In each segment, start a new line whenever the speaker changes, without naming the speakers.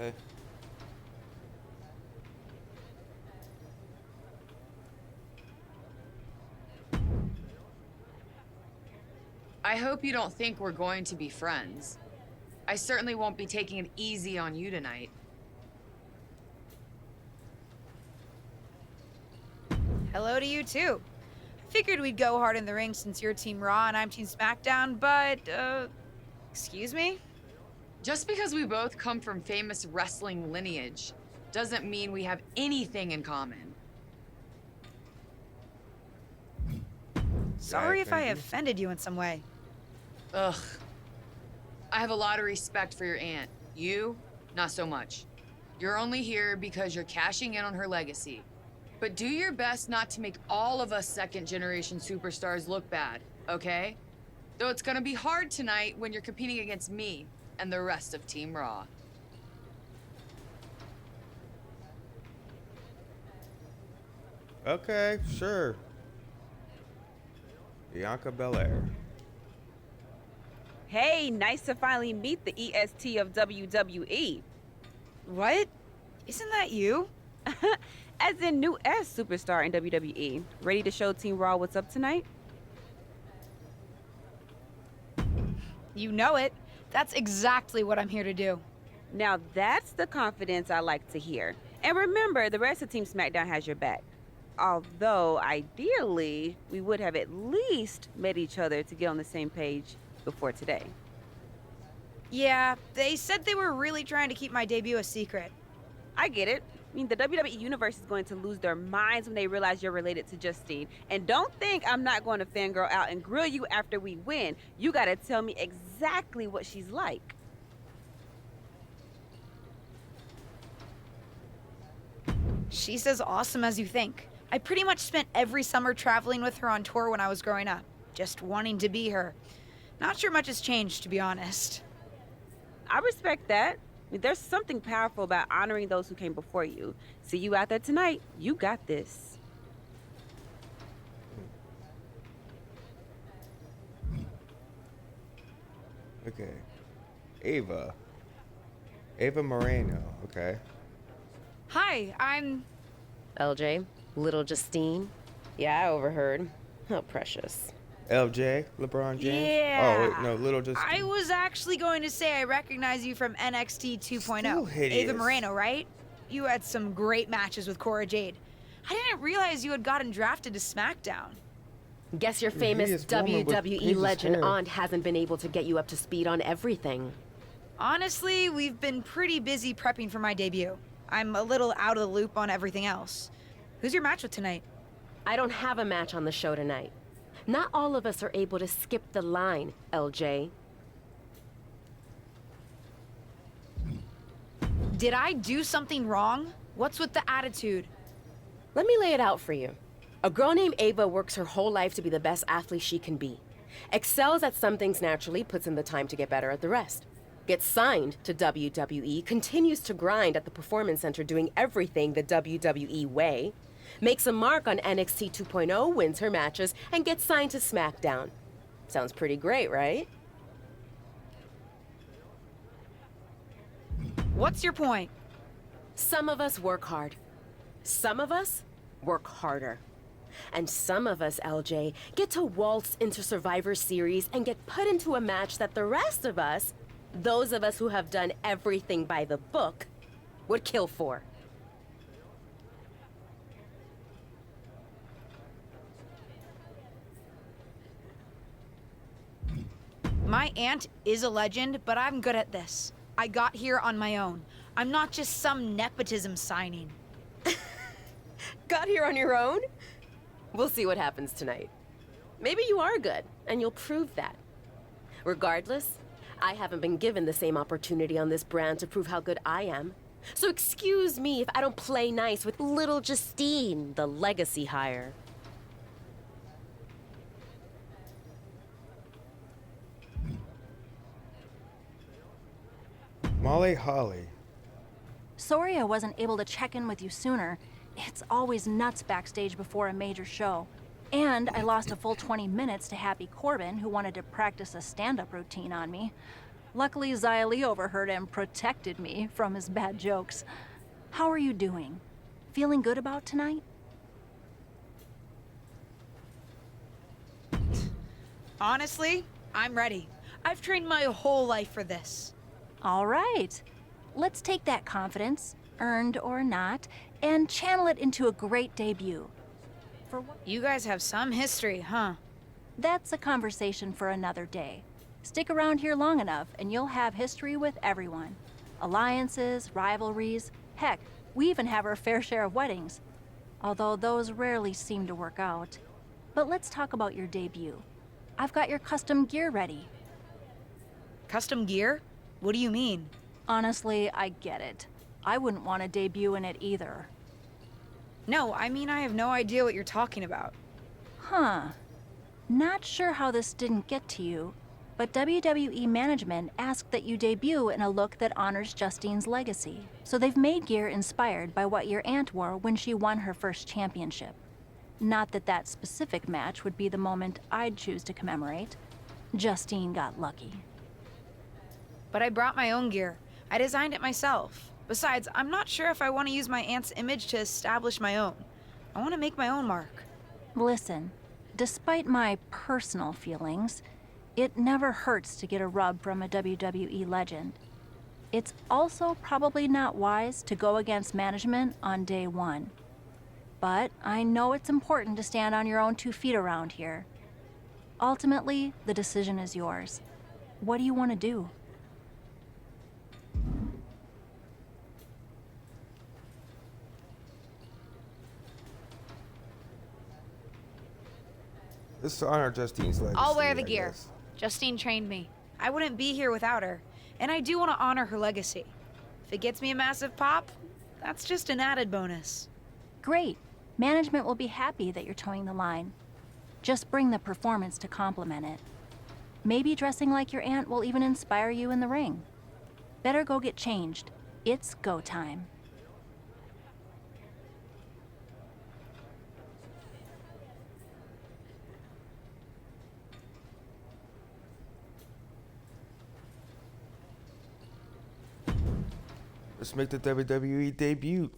Okay.
I hope you don't think we're going to be friends. I certainly won't be taking it easy on you tonight.
Hello to you, too. I figured we'd go hard in the ring since you're Team Raw and I'm Team SmackDown, but, excuse me?
Just because we both come from famous wrestling lineage doesn't mean we have anything in common.
Sorry if I offended you in some way.
Ugh. I have a lot of respect for your aunt. You, not so much. You're only here because you're cashing in on her legacy. But do your best not to make all of us second-generation superstars look bad, okay? Though it's gonna be hard tonight when you're competing against me and the rest of Team Raw.
Okay, sure. Bianca Belair.
Hey, nice to finally meet the EST of WWE.
What? Isn't that you?
As in new S superstar in WWE. Ready to show Team Raw what's up tonight?
You know it. That's exactly what I'm here to do.
Now that's the confidence I like to hear. And remember, the rest of Team SmackDown has your back. Although, ideally, we would have at least met each other to get on the same page before today.
Yeah, they said they were really trying to keep my debut a secret.
I get it. I mean, the WWE Universe is going to lose their minds when they realize you're related to Justine. And don't think I'm not going to fangirl out and grill you after we win. You gotta tell me exactly what she's like.
She's as awesome as you think. I pretty much spent every summer traveling with her on tour when I was growing up, just wanting to be her. Not sure much has changed, to be honest.
I respect that. I mean, there's something powerful about honoring those who came before you. See you out there tonight. You got this.
Okay. Ava. Ava Moreno, okay.
Hi, I'm...
LJ, little Justine. Yeah, I overheard. How precious.
LJ, LeBron James.
Yeah.
Oh, wait, no, little just.
I was actually going to say I recognize you from NXT 2.0.
Still hideous.
Ava Moreno, right? You had some great matches with Cora Jade. I didn't realize you had gotten drafted to SmackDown.
Guess your famous
hideous woman with
WWE
Jesus
legend
hair.
aunt hasn't been able to get you up to speed on everything.
Honestly, we've been pretty busy prepping for my debut. I'm a little out of the loop on everything else. Who's your match with tonight?
I don't have a match on the show tonight. Not all of us are able to skip the line, LJ.
Did I do something wrong? What's with the attitude?
Let me lay it out for you. A girl named Ava works her whole life to be the best athlete she can be. Excels at some things naturally, puts in the time to get better at the rest. Gets signed to WWE, continues to grind at the Performance Center doing everything the WWE way. Makes a mark on NXT 2.0, wins her matches, and gets signed to SmackDown. Sounds pretty great, right?
What's your point?
Some of us work hard. Some of us work harder. And some of us, LJ, get to waltz into Survivor Series and get put into a match that the rest of us, those of us who have done everything by the book, would kill for.
My aunt is a legend, but I'm good at this. I got here on my own. I'm not just some nepotism signing.
Got here on your own? We'll see what happens tonight. Maybe you are good, and you'll prove that. Regardless, I haven't been given the same opportunity on this brand to prove how good I am. So excuse me if I don't play nice with little Justine, the legacy hire.
Molly Holly.
Sorry I wasn't able to check in with you sooner. It's always nuts backstage before a major show. And I lost a full 20 minutes to Happy Corbin, who wanted to practice a stand-up routine on me. Luckily, Xia Li overheard and protected me from his bad jokes. How are you doing? Feeling good about tonight?
Honestly, I'm ready. I've trained my whole life for this.
All right. Let's take that confidence, earned or not, and channel it into a great debut. For what?
You guys have some history, huh?
That's a conversation for another day. Stick around here long enough, and you'll have history with everyone. Alliances, rivalries, heck, we even have our fair share of weddings. Although those rarely seem to work out. But let's talk about your debut. I've got your custom gear ready.
Custom gear? What do you mean?
Honestly, I get it. I wouldn't want to debut in it either.
No, I mean I have no idea what you're talking about.
Huh. Not sure how this didn't get to you, but WWE management asked that you debut in a look that honors Justine's legacy. So they've made gear inspired by what your aunt wore when she won her first championship. Not that that specific match would be the moment I'd choose to commemorate. Justine got lucky.
But I brought my own gear. I designed it myself. Besides, I'm not sure if I want to use my aunt's image to establish my own. I want to make my own mark.
Listen, despite my personal feelings, it never hurts to get a rub from a WWE legend. It's also probably not wise to go against management on day one. But I know it's important to stand on your own 2 feet around here. Ultimately, the decision is yours. What do you want to do?
This is to honor Justine's legacy.
I'll wear the
I
gear.
guess.
Justine trained me. I wouldn't be here without her. And I do want to honor her legacy. If it gets me a massive pop, that's just an added bonus.
Great. Management will be happy that you're towing the line. Just bring the performance to complement it. Maybe dressing like your aunt will even inspire you in the ring. Better go get changed. It's go time.
Let's make the WWE debut.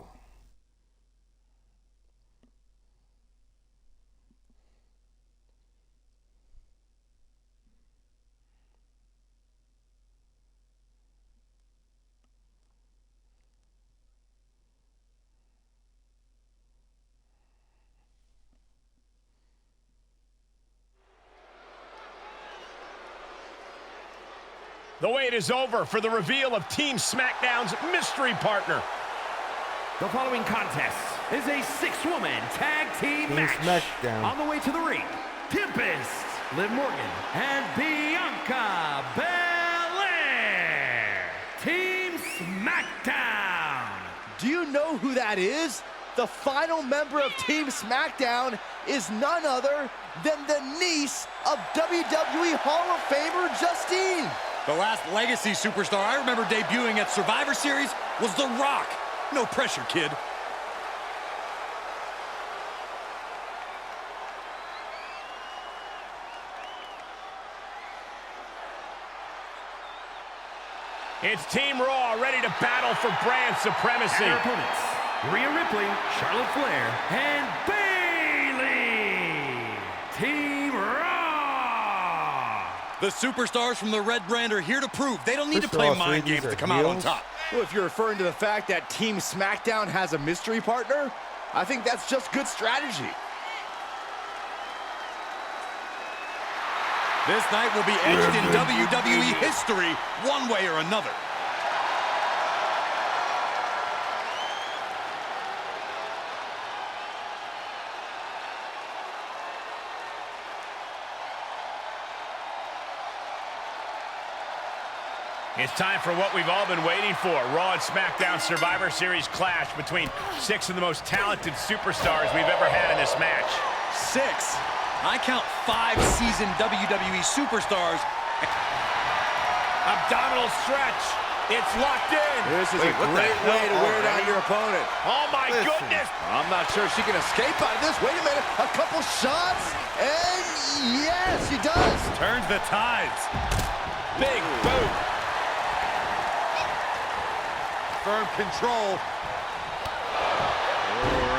The wait is over for the reveal of Team SmackDown's mystery partner.
The following contest is a 6-woman tag team match.
SmackDown.
On the way to the ring, Tempest, Liv Morgan, and Bianca Belair. Team SmackDown.
Do you know who that is? The final member of Team SmackDown is none other than the niece of WWE Hall of Famer Justine.
The last legacy superstar I remember debuting at Survivor Series was The Rock. No pressure, kid.
It's Team Raw ready to battle for brand supremacy.
And their opponents, Rhea Ripley, Charlotte Flair, and Bayley. Team Raw.
The superstars from the Red Brand are here to prove they don't need to
First
play
off,
mind
ladies
games
are
to come out on
heels.
top.
Well, if you're referring to the fact that Team SmackDown has a mystery partner, I think that's just good strategy.
This night will be etched in WWE history one way or another.
It's time for what we've all been waiting for. Raw and SmackDown Survivor Series clash between 6 of the most talented superstars we've ever had in this match.
6. I count 5 seasoned WWE superstars.
Abdominal stretch. It's locked in.
This is
Wait,
a
what the
great way to
hell
wear down
already?
your opponent.
Oh, my
Listen.
goodness.
I'm not sure she can escape out of this. Wait a minute. A couple shots, and yes, she does.
Turns the tides.
Big boot.
firm control.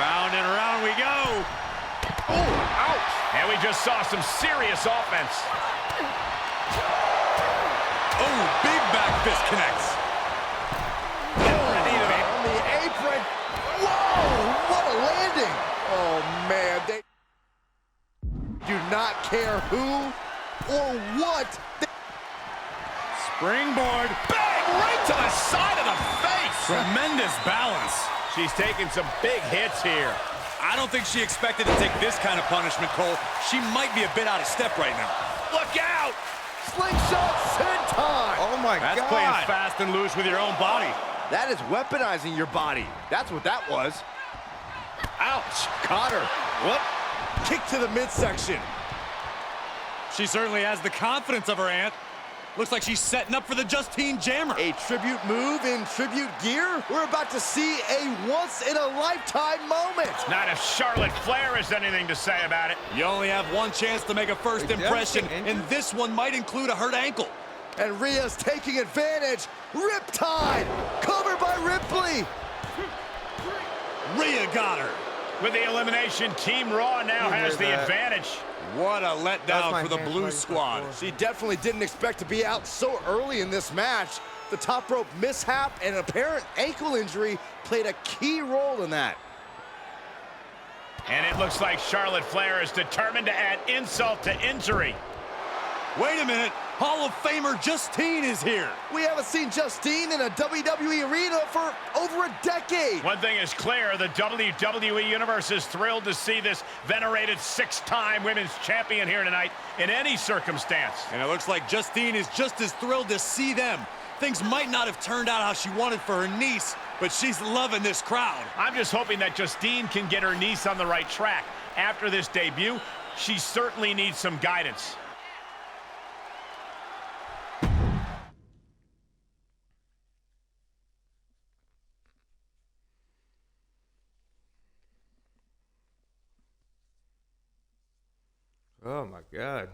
Round and round we go.
Oh, ouch! And we just saw some serious offense.
Oh, big back fist connects.
On the apron. Whoa, what a landing. Oh, man. They do not care who or what.
Springboard. Bang! Right to the side of the face. Tremendous balance.
She's taking some big hits here.
I don't think she expected to take this kind of punishment, Cole. She might be a bit out of step right now.
Look out!
Slingshot senton.
Oh my
That's
God.
playing fast and loose with your own body.
That is weaponizing your body. That's what that was. Ouch. Caught her. Whoop. Kick to the midsection.
She certainly has the confidence of her aunt. Looks like she's setting up for the Justine Jammer.
A tribute move in tribute gear? We're about to see a once-in-a-lifetime moment.
Not if Charlotte Flair has anything to say about it.
You only have one chance to make a first impression, and this one might include a hurt ankle.
And Rhea's taking advantage. Riptide, covered by Ripley.
Rhea got her.
With the elimination, Team Raw now has the advantage.
What a
That's
letdown
my
for the
hand
Blue
fighting
Squad.
before.
She definitely didn't expect to be out so early in this match. The top rope mishap and apparent ankle injury played a key role in that.
And it looks like Charlotte Flair is determined to add insult to injury.
Wait a minute. Hall of Famer Justine is here.
We haven't seen Justine in a WWE arena for over a decade.
One thing is clear, the WWE Universe is thrilled to see this venerated 6-time women's champion here tonight in any circumstance.
And it looks like Justine is just as thrilled to see them. Things might not have turned out how she wanted for her niece, but she's loving this crowd.
I'm just hoping that Justine can get her niece on the right track. After this debut, she certainly needs some guidance.
Oh my God.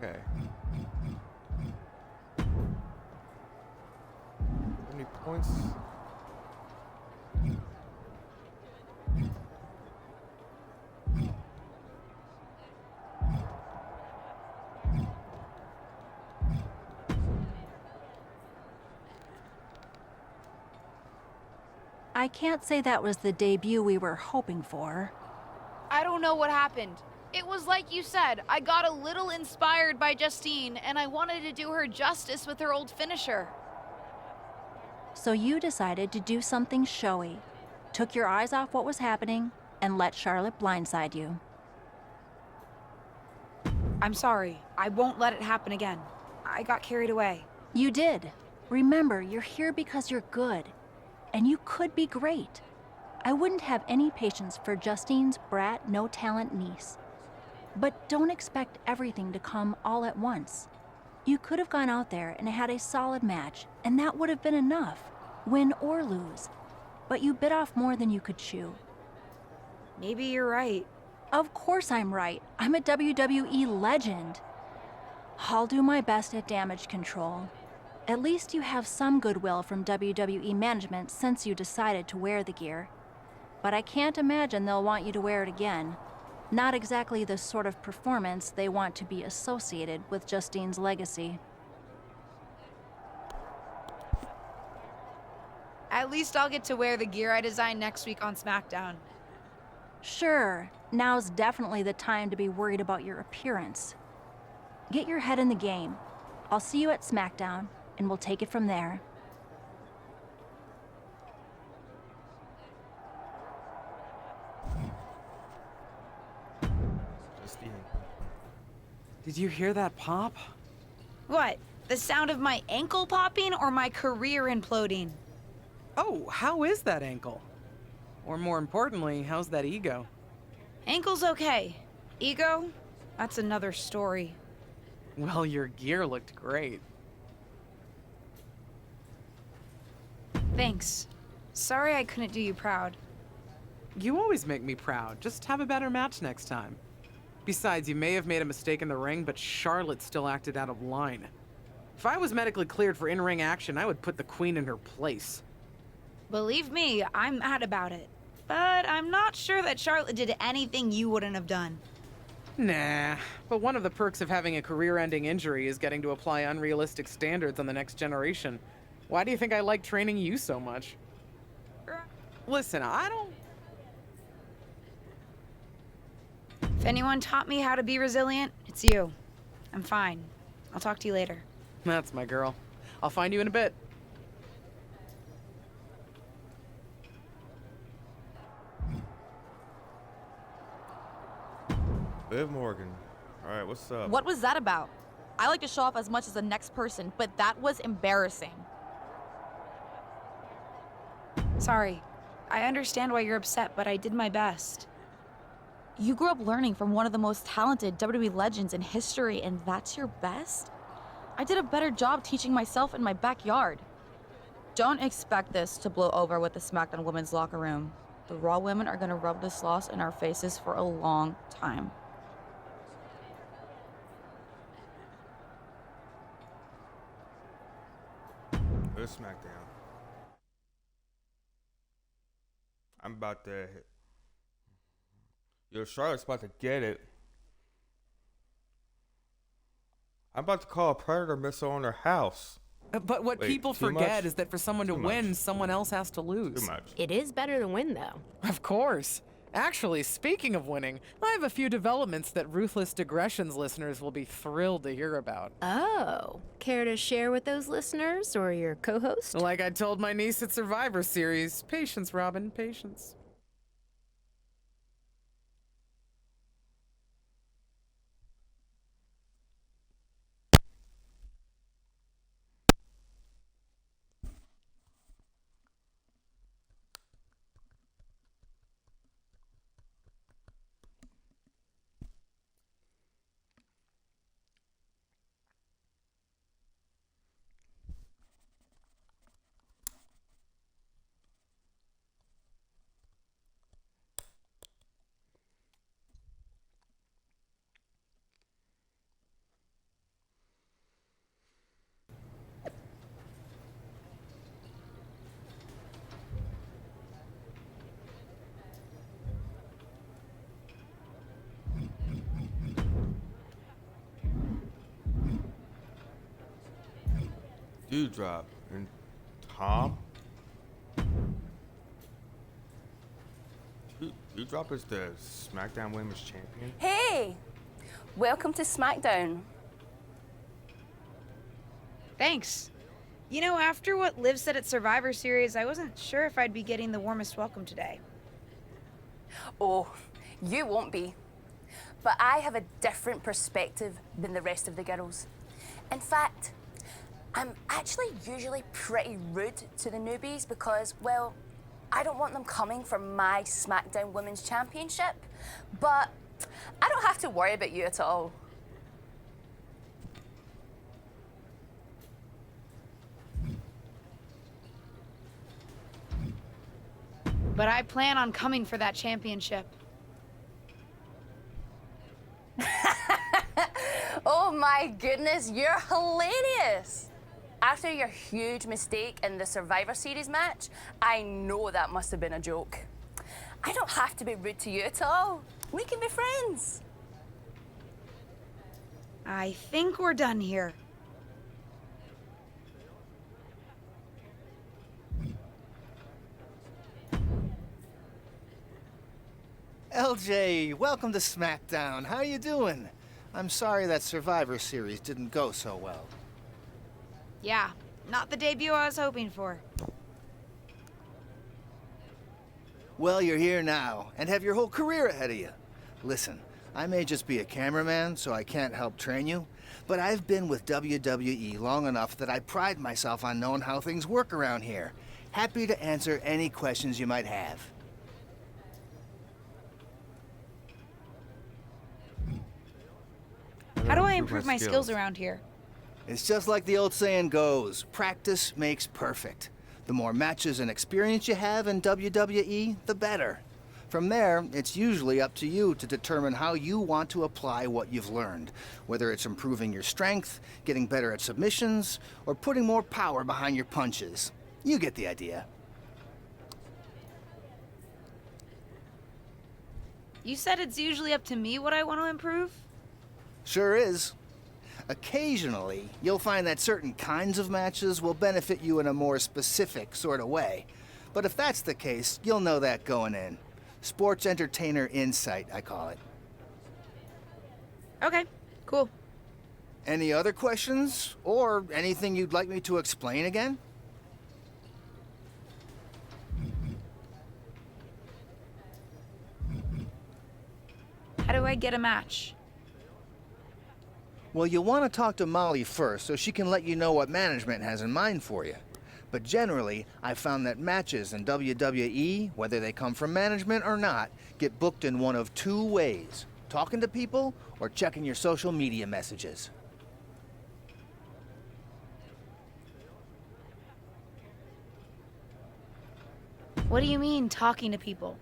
Okay. How many points?
I can't say that was the debut we were hoping for.
I don't know what happened. It was like you said, I got a little inspired by Justine, and I wanted to do her justice with her old finisher.
So you decided to do something showy, took your eyes off what was happening, and let Charlotte blindside you.
I'm sorry. I won't let it happen again. I got carried away.
You did. Remember, you're here because you're good, and you could be great. I wouldn't have any patience for Justine's brat, no-talent niece. But don't expect everything to come all at once. You could have gone out there and had a solid match, and that would have been enough, win or lose. But you bit off more than you could chew.
Maybe you're right.
Of course I'm right. I'm a WWE legend. I'll do my best at damage control. At least you have some goodwill from WWE management since you decided to wear the gear. But I can't imagine they'll want you to wear it again. Not exactly the sort of performance they want to be associated with Justine's legacy.
At least I'll get to wear the gear I designed next week on SmackDown.
Sure, now's definitely the time to be worried about your appearance. Get your head in the game. I'll see you at SmackDown, and we'll take it from there.
Justine.
Did you hear that pop?
What? The sound of my ankle popping or my career imploding?
Oh, how is that ankle? Or more importantly, how's that ego?
Ankle's okay. Ego? That's another story.
Well, your gear looked great.
Thanks. Sorry I couldn't do you proud.
You always make me proud. Just have a better match next time. Besides, you may have made a mistake in the ring, but Charlotte still acted out of line. If I was medically cleared for in-ring action, I would put the Queen in her place.
Believe me, I'm mad about it. But I'm not sure that Charlotte did anything you wouldn't have done.
Nah, but one of the perks of having a career-ending injury is getting to apply unrealistic standards on the next generation. Why do you think I like training you so much? Listen, I don't...
If anyone taught me how to be resilient, it's you. I'm fine. I'll talk to you later.
That's my girl. I'll find you in a bit.
Liv Morgan. All right, what's up?
What was that about? I like to show off as much as the next person, but that was embarrassing.
Sorry. I understand why you're upset, but I did my best.
You grew up learning from one of the most talented WWE legends in history, and that's your best? I did a better job teaching myself in my backyard. Don't expect this to blow over with the SmackDown women's locker room. The Raw women are gonna rub this loss in our faces for a long time.
Go to SmackDown. I'm about to hit. Yo, Charlotte's about to get it. I'm about to call a predator missile on her house.
But what
Wait,
people
too
forget
much?
is that for someone to
Too
win,
much.
someone else has to lose.
Too much.
It is better to win, though.
Of course. Actually, speaking of winning, I have a few developments that Ruthless Digressions listeners will be thrilled to hear about.
Oh, care to share with those listeners or your co-host?
Like I told my niece at Survivor Series, patience, Robin, patience.
Dewdrop and Tom. Dewdrop is the SmackDown Women's Champion.
Hey! Welcome to SmackDown.
Thanks. You know, after what Liv said at Survivor Series, I wasn't sure if I'd be getting the warmest welcome today.
Oh, you won't be. But I have a different perspective than the rest of the girls. In fact, I'm actually usually pretty rude to the newbies because, well, I don't want them coming for my SmackDown Women's Championship. But I don't have to worry about you at all.
But I plan on coming for that championship.
Oh my goodness, you're hilarious. After your huge mistake in the Survivor Series match, I know that must have been a joke. I don't have to be rude to you at all. We can be friends.
I think we're done here.
LJ, welcome to SmackDown. How you doing? I'm sorry that Survivor Series didn't go so well.
Yeah, not the debut I was hoping for.
Well, you're here now, and have your whole career ahead of you. Listen, I may just be a cameraman, so I can't help train you, but I've been with WWE long enough that I pride myself on knowing how things work around here. Happy to answer any questions you might have.
How do I improve my skills around here?
It's just like the old saying goes, practice makes perfect. The more matches and experience you have in WWE, the better. From there, it's usually up to you to determine how you want to apply what you've learned, whether it's improving your strength, getting better at submissions, or putting more power behind your punches. You get the idea.
You said it's usually up to me what I want to improve?
Sure is. Occasionally, you'll find that certain kinds of matches will benefit you in a more specific sort of way. But if that's the case, you'll know that going in. Sports entertainer insight, I call it.
Okay, cool.
Any other questions? Or anything you'd like me to explain again?
How do I get a match?
Well, you'll want to talk to Molly first so she can let you know what management has in mind for you. But generally, I've found that matches in WWE, whether they come from management or not, get booked in one of two ways: talking to people or checking your social media messages.
What do you mean, talking to people?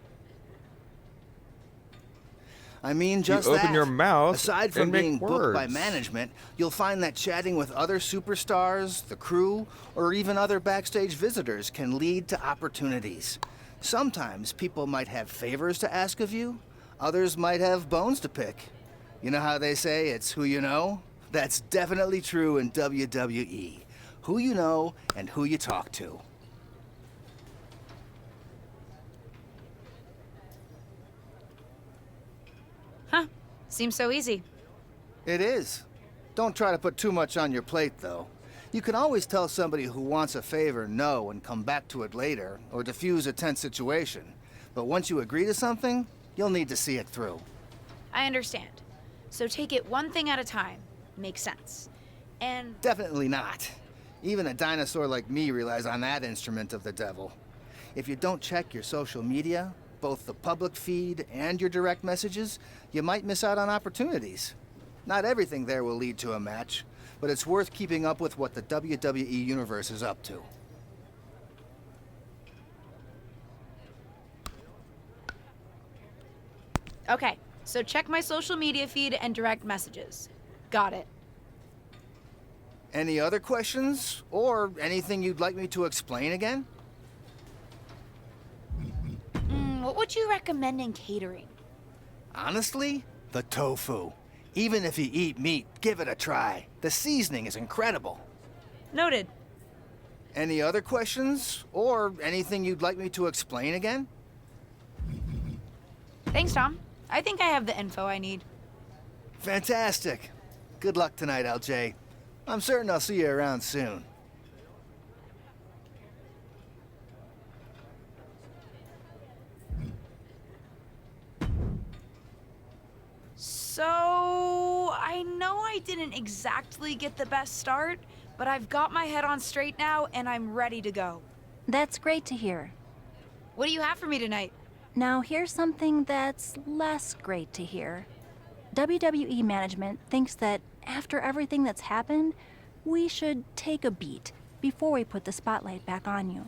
I mean just
you open
that.
your mouth
Aside from
and make
being booked by
words.
management, you'll find that chatting with other superstars, the crew, or even other backstage visitors can lead to opportunities. Sometimes people might have favors to ask of you, others might have bones to pick. You know how they say it's who you know? That's definitely true in WWE. Who you know and who you talk to.
Huh, seems so easy.
It is. Don't try to put too much on your plate, though. You can always tell somebody who wants a favor no and come back to it later, or diffuse a tense situation. But once you agree to something, you'll need to see it through.
I understand. So take it one thing at a time. Makes sense. And
Definitely not. Even a dinosaur like me relies on that instrument of the devil. If you don't check your social media, both the public feed and your direct messages, you might miss out on opportunities. Not everything there will lead to a match, but it's worth keeping up with what the WWE Universe is up to.
okay, so check my social media feed and direct messages. Got it.
Any other questions? Or anything you'd like me to explain again?
What would you recommend in catering?
Honestly, the tofu. Even if you eat meat, give it a try. The seasoning is incredible.
Noted.
Any other questions? Or anything you'd like me to explain again?
Thanks, Tom. I think I have the info I need.
Fantastic. Good luck tonight, LJ. I'm certain I'll see you around soon.
So, I know I didn't exactly get the best start, but I've got my head on straight now and I'm ready to go.
That's great to hear.
What do you have for me tonight?
Now, here's something that's less great to hear. WWE management thinks that after everything that's happened, we should take a beat before we put the spotlight back on you.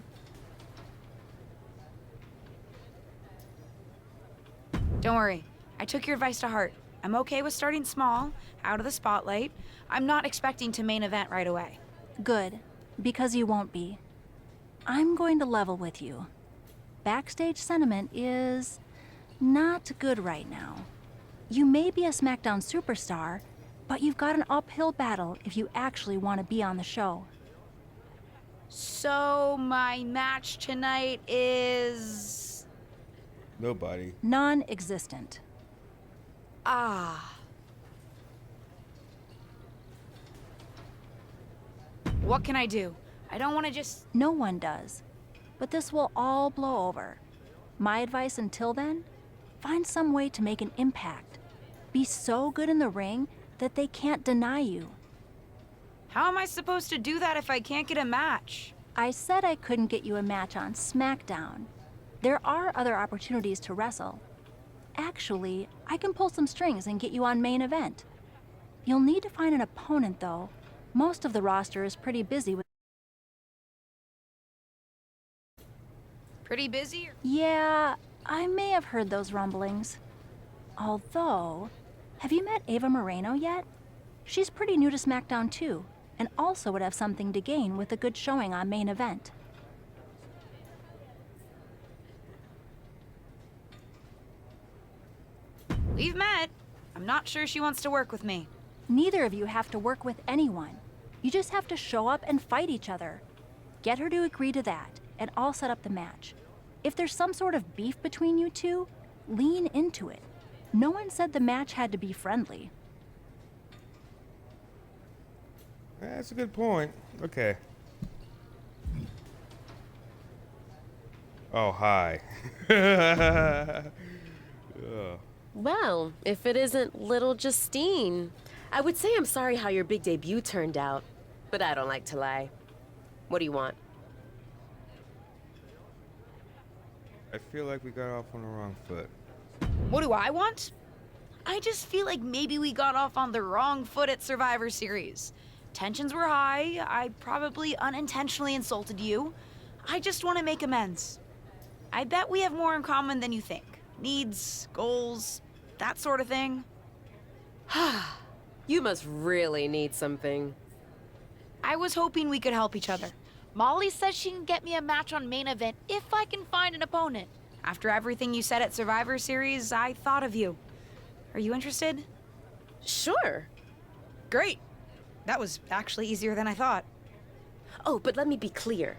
Don't worry. I took your advice to heart. I'm okay with starting small, out of the spotlight. I'm not expecting to main event right away.
Good. because you won't be. I'm going to level with you. Backstage sentiment is not good right now. You may be a SmackDown superstar, but you've got an uphill battle if you actually want to be on the show.
So, my match tonight is...
Nobody.
Non-existent.
Ah. What can I do? I don't want to just...
No one does. But this will all blow over. My advice until then? Find some way to make an impact. Be so good in the ring that they can't deny you.
How am I supposed to do that if I can't get a match?
I said I couldn't get you a match on SmackDown. There are other opportunities to wrestle. Actually, I can pull some strings and get you on main event. You'll need to find an opponent, though. Most of the roster is pretty busy with...
Pretty busy?
Yeah, I may have heard those rumblings. Although, have you met Ava Moreno yet? She's pretty new to SmackDown too, and also would have something to gain with a good showing on main event.
We've met. I'm not sure she wants to work with me.
Neither of you have to work with anyone. You just have to show up and fight each other. Get her to agree to that, and I'll set up the match. If there's some sort of beef between you two, lean into it. No one said the match had to be friendly.
That's a good point. Okay. Oh, hi. Ugh.
Well, if it isn't little Justine. I would say I'm sorry how your big debut turned out, but I don't like to lie. What do you want?
I feel like we got off on the wrong foot.
What do I want? I just feel like maybe we got off on the wrong foot at Survivor Series. Tensions were high. I probably unintentionally insulted you. I just want to make amends. I bet we have more in common than you think. Needs, goals, that sort of thing.
You must really need something.
I was hoping we could help each other.
Molly says she can get me a match on main event if I can find an opponent.
After everything you said at Survivor Series, I thought of you. Are you interested?
Sure.
Great. That was actually easier than I thought.
Oh, but let me be clear.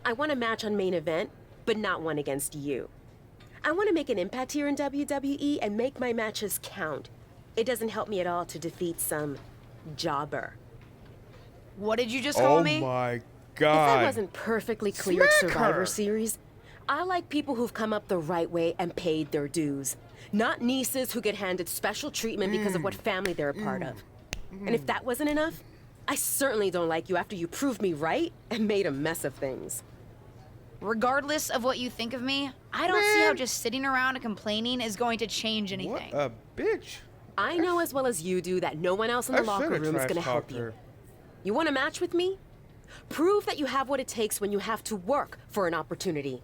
I want a match on main event, but not one against you. I want to make an impact here in WWE and make my matches count. It doesn't help me at all to defeat some jobber.
What did you just call me?
Oh my
If
God.
I wasn't perfectly clear at
Smack
Survivor
her.
Series, I like people who've come up the right way and paid their dues. Not nieces who get handed special treatment because of what family they're a part of. And if that wasn't enough, I certainly don't like you after you proved me right and made a mess of things.
Regardless of what you think of me, I don't see how just sitting around and complaining is going to change anything.
What a bitch.
I know as well as you do that no one else in the locker room is going to help you. You want a match with me? Prove that you have what it takes when you have to work for an opportunity.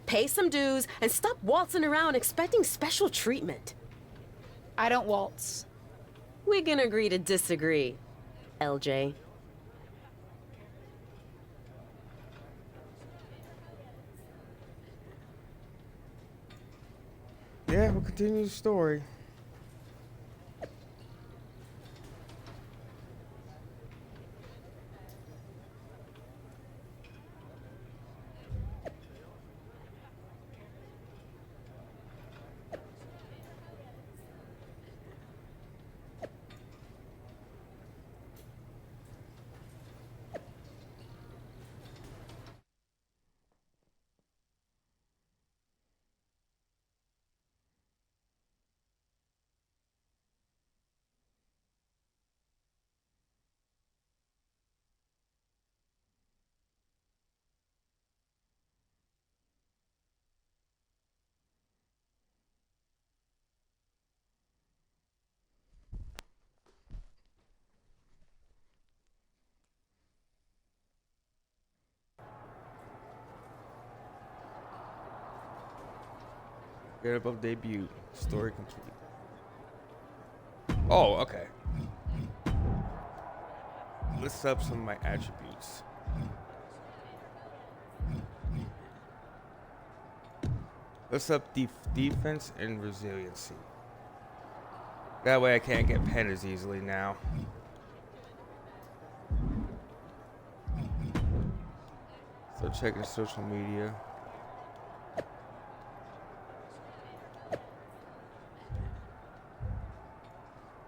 Pay some dues and stop waltzing around expecting special treatment.
I don't waltz.
We can agree to disagree, LJ.
Yeah, we'll continue the story. Get above debut. Story complete. Oh, okay. List up some of my attributes. Let's up defense and resiliency. That way I can't get pinned as easily now. So checking social media.